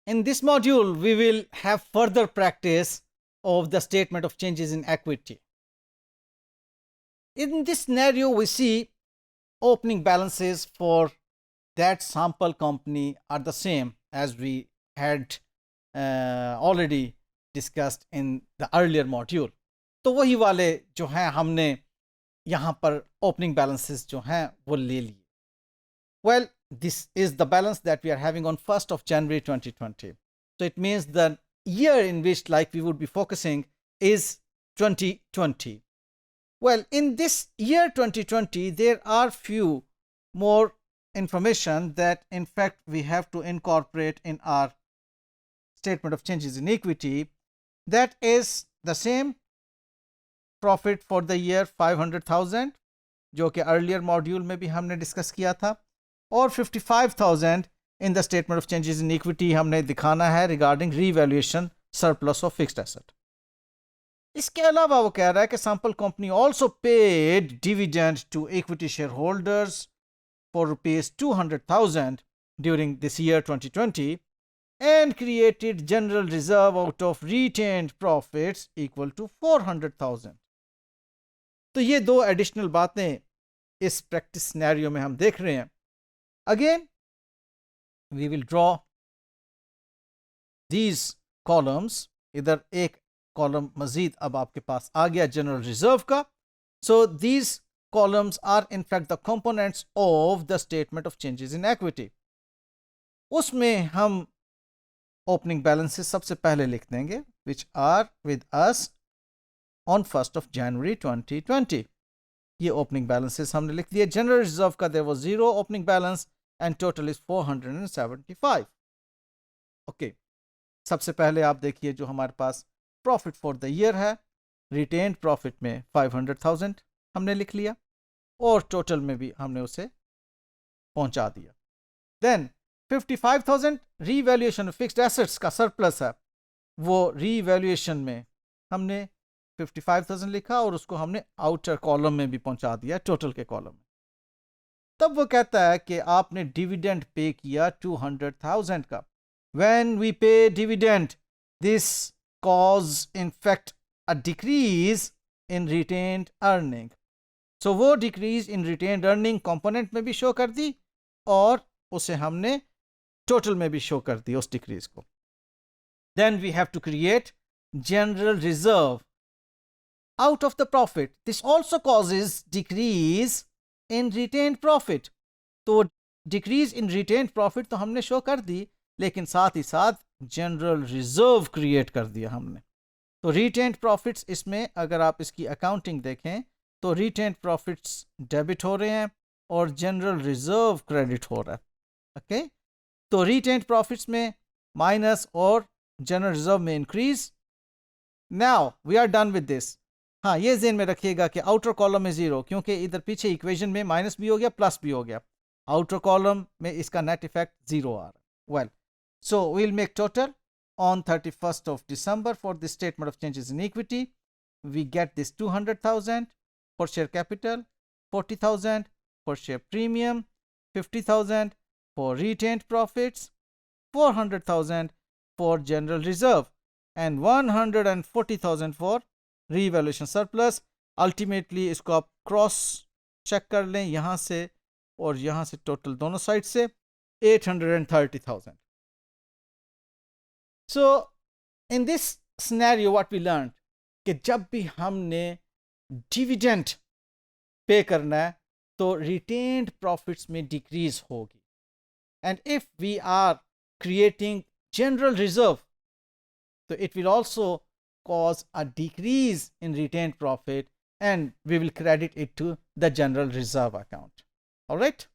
In this module, we will have further practice of the statement of changes in equity. In this scenario, we see opening balances for that sample company are the same as we had already discussed in the earlier module. तो वही वाले जो हैं हमने यहाँ पर opening balances जो हैं वो ले लिए. Well, this is the balance that we are having on 1st of January 2020. So it means the year in which like we would be focusing is 2020. Well, in this year 2020, there are few more information that in fact we have to incorporate in our statement of changes in equity. That is the same profit for the year 500,000 जो कि earlier module में भी हमने discuss किया था, और 55,000 in the statement of changes in equity हमने दिखाना है regarding revaluation surplus of fixed asset. इसके अलावा वो कह रहा है कि sample company also paid dividend to equity shareholders for rupees 200,000 during this year 2020 and created general reserve out of retained profits equal to 400,000. तो ये दो एडिशनल बातें इस प्रैक्टिस सिनेरियो में हम देख रहे हैं. Again we will draw these columns. इधर एक कॉलम मजीद अब आपके पास आ गया जनरल रिजर्व का. So these columns are in fact the components of the statement of changes in equity. उसमें हम opening balances सबसे पहले लिख देंगे which are with us on 1st of January 2020. ये opening balances हमने लिख दिए. General reserve का there was 0 opening balance and total is 475. Okay. सबसे पहले आप देखिए जो हमारे पास profit for the year है, retained profit में 500,000 हमने लिख लिया और टोटल में भी हमने उसे पहुंचा दिया. देन 55,000 रीवैल्यूएशन फिक्स्ड एसेट्स का सरप्लस है, वो रीवैल्यूएशन में हमने 55,000 लिखा और उसको हमने आउटर कॉलम में भी पहुंचा दिया टोटल के कॉलम में. तब वो कहता है कि आपने डिविडेंड पे किया 200,000 का. When we pay dividend this cause in fact a decrease in retained earning. So वो decrease in retained earning component में भी शो कर दी और उसे हमने टोटल में भी शो कर दी उस डिक्रीज को. Then we have to create general reserve out of the profit. This also causes decrease in retained profit. तो डिक्रीज इन रिटेन्ड प्रॉफिट तो हमने शो कर दी, लेकिन साथ ही साथ जनरल रिजर्व क्रिएट कर दिया हमने. तो रिटेन्ड प्रॉफिट्स इसमें अगर आप इसकी अकाउंटिंग देखें तो रिटेन्ड प्रॉफिट्स डेबिट हो रहे हैं और जनरल रिजर्व क्रेडिट हो रहा है. ओके, तो रिटेन्ड प्रॉफिट्स में माइनस और जनरल रिजर्व में increase. Now we are done with this. हाँ, ये ज़हन में रखिएगा कि आउटर कॉलम में 0 क्योंकि इधर पीछे इक्वेशन में माइनस भी हो गया प्लस भी हो गया. आउटर कॉलम में इसका नेट इफेक्ट 0 आ रहा है. Well, so we will make total on 31st of December for the statement of changes in equity. We get this 200,000 for share capital, 40,000 for share premium, 50,000 for retained profits, 400,000 for general reserve and 140,000 for revaluation surplus. Ultimately इसको आप cross check कर लें यहाँ से और यहाँ से total दोनों साइड से 830,000. So in this scenario what we learned कि जब भी हमने डिविडेंड पे करना है तो रिटेन्ड प्रॉफिट्स में डिक्रीज होगी. And if we are creating general reserve तो it will also cause a decrease in retained profit and we will credit it to the general reserve account. All right.